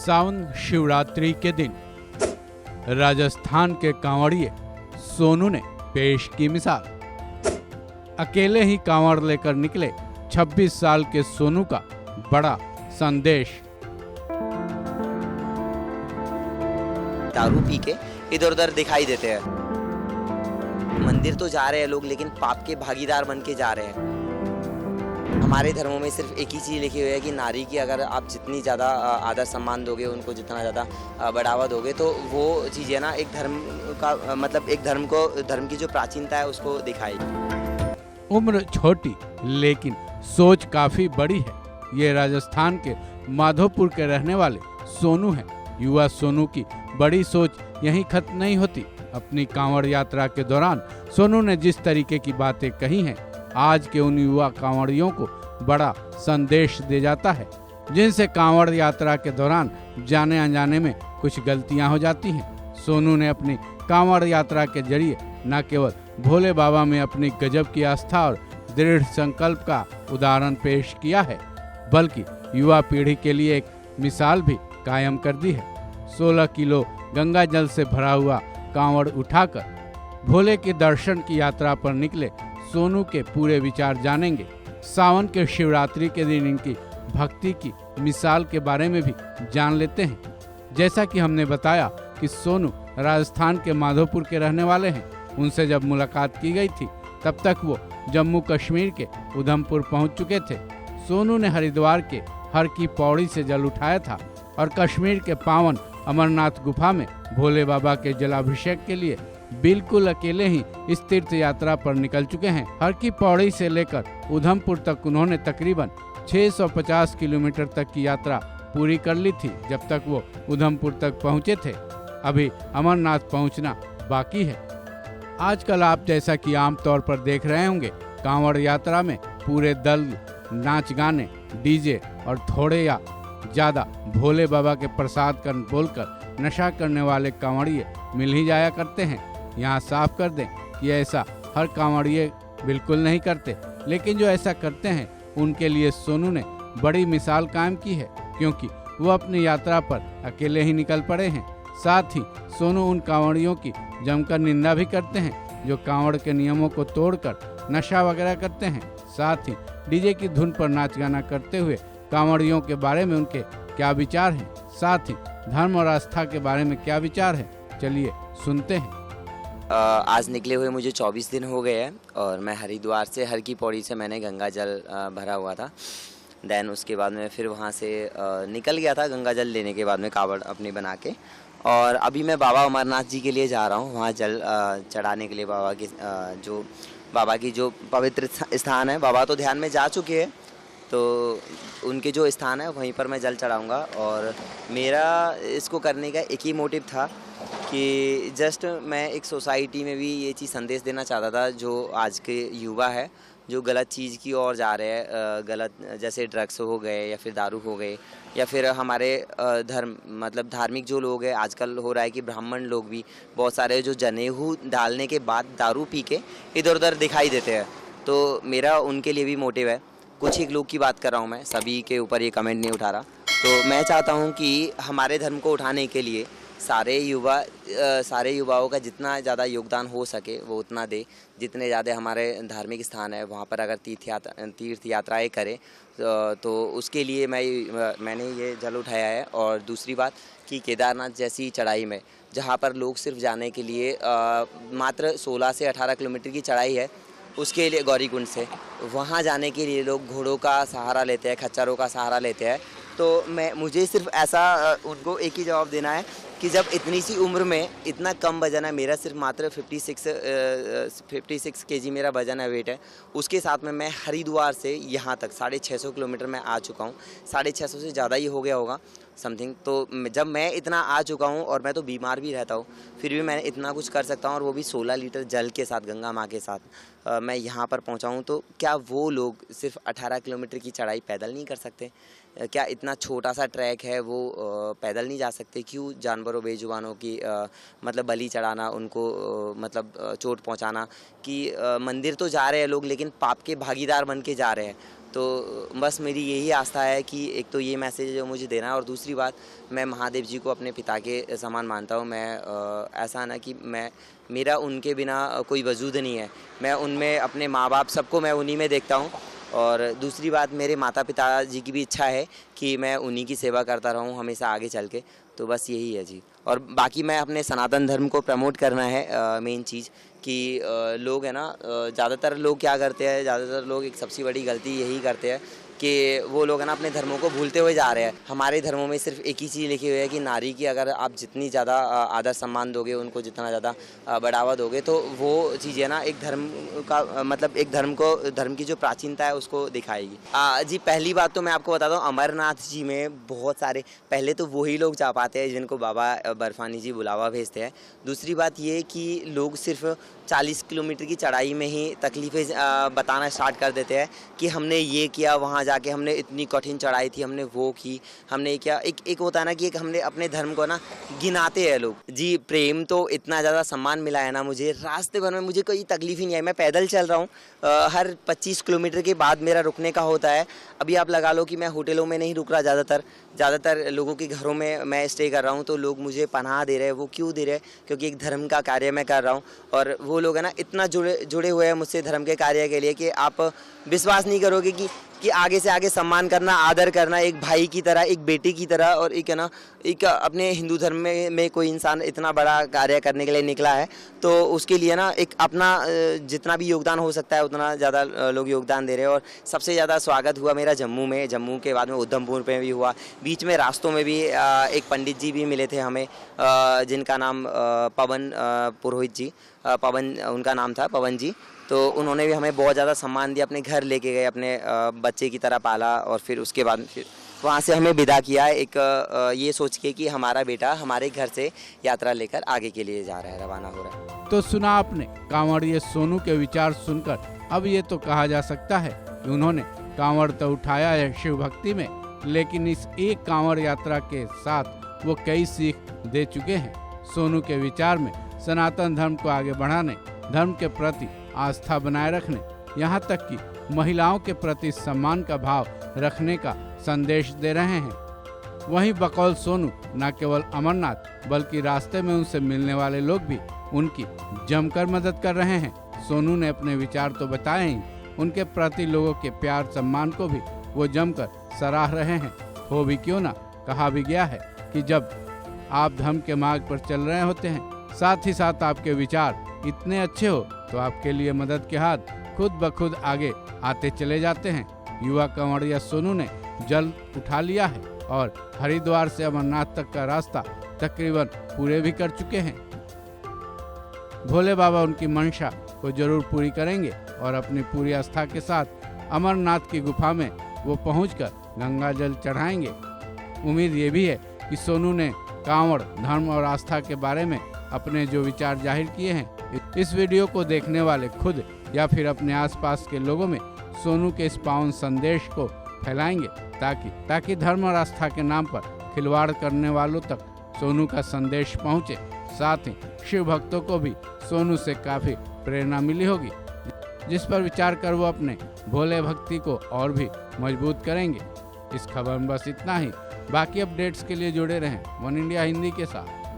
सावन शिवरात्रि के दिन राजस्थान के कांवड़िए सोनू ने पेश की मिसाल। अकेले ही कांवड़ लेकर निकले 26 साल के सोनू का बड़ा संदेश। दारू पी के इधर उधर दिखाई देते हैं। मंदिर तो जा रहे हैं लोग, लेकिन पाप के भागीदार बन के जा रहे हैं। हमारे धर्मों में सिर्फ एक ही चीज़ लिखी हुई है कि नारी की अगर आप जितनी ज़्यादा आदर सम्मान दोगे, उनको जितना ज़्यादा बढ़ावा दोगे, तो वो चीज़ें ना एक धर्म का मतलब एक धर्म की जो प्राचीनता है उसको दिखाएगी। उम्र छोटी लेकिन सोच काफी बड़ी है। ये राजस्थान के माधोपुर के रहने वाले सोनू हैं। युवा सोनू की बड़ी सोच यहीं खत्म नहीं होती। अपनी कांवड़ यात्रा के दौरान सोनू ने जिस तरीके की बातें कही हैं, आज के उन युवा कांवड़ियों को बड़ा संदेश दे जाता है, जिनसे कांवड़ यात्रा के दौरान जाने अनजाने में कुछ गलतियां हो जाती हैं। सोनू ने अपनी कांवड़ यात्रा के जरिए न केवल भोले बाबा में अपनी गजब की आस्था और दृढ़ संकल्प का उदाहरण पेश किया है, बल्कि युवा पीढ़ी के लिए एक मिसाल भी कायम कर दी है। 16 किलो गंगा जल से भरा हुआ कांवड़ उठाकर भोले के दर्शन की यात्रा पर निकले सोनू के पूरे विचार जानेंगे। सावन के शिवरात्रि के दिन इनकी भक्ति की मिसाल के बारे में भी जान लेते हैं। जैसा कि हमने बताया कि सोनू राजस्थान के माधोपुर के रहने वाले हैं। उनसे जब मुलाकात की गई थी तब तक वो जम्मू कश्मीर के उधमपुर पहुंच चुके थे। सोनू ने हरिद्वार के हर की पौड़ी से जल उठाया था और कश्मीर के पावन अमरनाथ गुफा में भोले बाबा के जलाभिषेक के लिए बिल्कुल अकेले ही इस तीर्थ यात्रा पर निकल चुके हैं। हर की पौड़ी से लेकर उधमपुर तक उन्होंने तकरीबन 650 किलोमीटर तक की यात्रा पूरी कर ली थी जब तक वो उधमपुर तक पहुंचे थे। अभी अमरनाथ पहुंचना बाकी है। आजकल आप जैसा कि आमतौर पर देख रहे होंगे, कांवड़ यात्रा में पूरे दल नाच गाने, डीजे और थोड़े या ज्यादा भोले बाबा के प्रसाद कर बोलकर नशा करने वाले कांवड़िए मिल ही जाया करते हैं। यहाँ साफ कर दें कि ऐसा हर कांवड़िए बिल्कुल नहीं करते, लेकिन जो ऐसा करते हैं उनके लिए सोनू ने बड़ी मिसाल कायम की है, क्योंकि वो अपनी यात्रा पर अकेले ही निकल पड़े हैं। साथ ही सोनू उन कांवड़ियों की जमकर निंदा भी करते हैं जो कांवड़ के नियमों को तोड़कर नशा वगैरह करते हैं। साथ ही डीजे की धुन पर नाच गाना करते हुए कांवड़ियों के बारे में उनके क्या विचार हैं, साथ ही धर्म और आस्था के बारे में क्या विचार है, चलिए सुनते हैं। आज निकले हुए मुझे 24 दिन हो गए हैं और मैं हरिद्वार से हर की पौड़ी से मैंने गंगा जल भरा हुआ था। देन उसके बाद में फिर वहाँ से निकल गया था गंगा जल लेने के बाद में कावड़ अपनी बना के, और अभी मैं बाबा अमरनाथ जी के लिए जा रहा हूँ। वहाँ जल चढ़ाने के लिए बाबा की जो पवित्र स्थान है, बाबा तो ध्यान में जा चुके हैं, तो उनके जो स्थान है वहीं पर मैं जल चढ़ाऊँगा। और मेरा इसको करने का एक ही मोटिव था कि जस्ट मैं एक सोसाइटी में भी ये चीज़ संदेश देना चाहता था, जो आज के युवा है जो गलत चीज़ की ओर जा रहे हैं, गलत जैसे ड्रग्स हो गए या फिर दारू हो गए, या फिर हमारे धार्मिक जो लोग हैं, आजकल हो रहा है कि ब्राह्मण लोग भी बहुत सारे जो जनेऊ डालने के बाद दारू पी के इधर उधर दिखाई देते हैं। तो मेरा उनके लिए भी मोटिव है। कुछ ही लोग की बात कर रहा हूँ मैं, सभी के ऊपर ये कमेंट नहीं उठा रहा। तो मैं चाहता हूँ कि हमारे धर्म को उठाने के लिए सारे युवाओं का जितना ज़्यादा योगदान हो सके वो उतना दे। जितने ज़्यादा हमारे धार्मिक स्थान है वहाँ पर अगर तीर्थ यात्राएँ करें तो उसके लिए मैंने ये जल उठाया है। और दूसरी बात कि केदारनाथ जैसी चढ़ाई में जहाँ पर लोग सिर्फ जाने के लिए मात्र 16 से 18 किलोमीटर की चढ़ाई है, उसके लिए गौरीकुंड से वहाँ जाने के लिए लोग घोड़ों का सहारा लेते हैं, खच्चरों का सहारा लेते हैं। तो मुझे सिर्फ ऐसा उनको एक ही जवाब देना है कि जब इतनी सी उम्र में इतना कम वजन है, मेरा सिर्फ मात्र 56 केजी मेरा वजन है, वेट है, उसके साथ में मैं हरिद्वार से यहाँ तक 650 किलोमीटर में आ चुका हूँ। 650 से ज़्यादा ही हो गया होगा समथिंग। तो जब मैं इतना आ चुका हूँ और मैं तो बीमार भी रहता हूँ, फिर भी मैं इतना कुछ कर सकता हूँ, और वो भी 16 लीटर जल के साथ, गंगा माँ के साथ मैं यहाँ पर पहुँचा हूँ। तो क्या वो लोग सिर्फ 18 किलोमीटर की चढ़ाई पैदल नहीं कर सकते? क्या इतना छोटा सा ट्रैक है वो पैदल नहीं जा सकते? क्यों जानवरों बेजुबानों की बलि चढ़ाना, उनको चोट पहुंचाना? कि मंदिर तो जा रहे हैं लोग, लेकिन पाप के भागीदार बन के जा रहे हैं। तो बस मेरी यही आस्था है कि एक तो ये मैसेज जो मुझे देना है, और दूसरी बात, मैं महादेव जी को अपने पिता के समान मानता हूँ। मैं ऐसा ना कि मेरा उनके बिना कोई वजूद नहीं है। मैं उनमें अपने माँ बाप सबको मैं उन्हीं में देखता हूँ। और दूसरी बात, मेरे माता पिता जी की भी इच्छा है कि मैं उन्हीं की सेवा करता रहूं हमेशा आगे चल के। तो बस यही है जी। और बाकी मैं अपने सनातन धर्म को प्रमोट करना है मेन चीज़ कि लोग है ना, ज़्यादातर लोग क्या करते हैं, ज़्यादातर लोग एक सबसे बड़ी गलती यही करते हैं कि वो लोग है ना अपने धर्मों को भूलते हुए जा रहे हैं। हमारे धर्मों में सिर्फ एक ही चीज़ लिखी हुई है कि नारी की अगर आप जितनी ज़्यादा आदर सम्मान दोगे, उनको जितना ज़्यादा बढ़ावा दोगे, तो वो चीज़ें ना एक धर्म का मतलब एक धर्म की जो प्राचीनता है उसको दिखाएगी। जी, पहली बात तो मैं आपको बताता हूँ, अमरनाथ जी में बहुत सारे, पहले तो वही लोग जा पाते हैं जिनको बाबा बर्फानी जी बुलावा भेजते हैं। दूसरी बात ये कि लोग सिर्फ 40 किलोमीटर की चढ़ाई में ही तकलीफ़ें बताना स्टार्ट कर देते हैं कि हमने ये किया, वहाँ जाके हमने इतनी कठिन चढ़ाई थी, हमने वो की, हमने क्या, एक होता है ना कि एक हमने अपने धर्म को ना गिनाते हैं लोग। जी, प्रेम तो इतना ज़्यादा सम्मान मिला है ना मुझे, रास्ते भर में मुझे कोई तकलीफ ही नहीं आई। मैं पैदल चल रहा हूँ, हर 25 किलोमीटर के बाद मेरा रुकने का होता है। अभी आप लगा लो कि मैं होटलों में नहीं रुक रहा, ज़्यादातर लोगों के घरों में मैं स्टे कर रहा हूँ। तो लोग मुझे पनाह दे रहे हैं। वो क्यों दे रहे हैं? क्योंकि एक धर्म का कार्य मैं कर रहा हूँ, और वो लोग है ना इतना जुड़े हुए हैं मुझसे धर्म के कार्य के लिए कि आप विश्वास नहीं करोगे कि आगे से आगे सम्मान करना, आदर करना, एक भाई की तरह, एक बेटे की तरह। और एक है ना, एक अपने हिंदू धर्म में कोई इंसान इतना बड़ा कार्य करने के लिए निकला है, तो उसके लिए ना एक अपना जितना भी योगदान हो सकता है उतना ज़्यादा लोग योगदान दे रहे हैं। और सबसे ज़्यादा स्वागत हुआ मेरा जम्मू के बाद में उधमपुर में भी हुआ। बीच में रास्तों में भी एक पंडित जी भी मिले थे हमें, जिनका नाम पवन पुरोहित जी, पवन उनका नाम था, पवन जी। तो उन्होंने भी हमें बहुत ज़्यादा सम्मान दिया, अपने घर लेके गए, अपने बच्चे की तरह पाला, और फिर उसके बाद फिर वहाँ से हमें विदा किया एक ये सोच के कि हमारा बेटा हमारे घर से यात्रा लेकर आगे के लिए जा रहा है, रवाना हो रहा है। तो सुना आपने कांवड़िए सोनू के विचार सुनकर अब ये तो कहा जा सकता है कि उन्होंने कांवड़ तो उठाया है शिव भक्ति में, लेकिन इस एक कांवड़ यात्रा के साथ वो कई सीख दे चुके हैं। सोनू के विचार में सनातन धर्म को आगे बढ़ाने, धर्म के प्रति आस्था बनाए रखने, यहाँ तक कि महिलाओं के प्रति सम्मान का भाव रखने का संदेश दे रहे हैं। वहीं बकौल सोनू न केवल अमरनाथ बल्कि रास्ते में उनसे मिलने वाले लोग भी उनकी जमकर मदद कर रहे हैं। सोनू ने अपने विचार तो बताए ही, उनके प्रति लोगों के प्यार सम्मान को भी वो जमकर सराह रहे हैं। हो भी क्यों ना, कहा भी गया है कि जब आप धर्म के मार्ग पर चल रहे होते हैं, साथ ही साथ आपके विचार इतने अच्छे हो तो आपके लिए मदद के हाथ खुद ब खुद आगे आते चले जाते हैं। युवा कांवड़िया सोनू ने जल उठा लिया है और हरिद्वार से अमरनाथ तक का रास्ता तकरीबन पूरे भी कर चुके हैं। भोले बाबा उनकी मंशा को जरूर पूरी करेंगे और अपनी पूरी आस्था के साथ अमरनाथ की गुफा में वो पहुंचकर गंगा जल चढ़ाएंगे। उम्मीद ये भी है कि सोनू ने कांवड़, धर्म और आस्था के बारे में अपने जो विचार जाहिर किए हैं, इस वीडियो को देखने वाले खुद या फिर अपने आसपास के लोगों में सोनू के इस पावन संदेश को फैलाएंगे, ताकि धर्म और आस्था के नाम पर खिलवाड़ करने वालों तक सोनू का संदेश पहुंचे। साथ ही शिव भक्तों को भी सोनू से काफी प्रेरणा मिली होगी, जिस पर विचार कर वो अपने भोले भक्ति को और भी मजबूत करेंगे। इस खबर में बस इतना ही। बाकी अपडेट्स के लिए जुड़े रहें वन इंडिया हिंदी के साथ।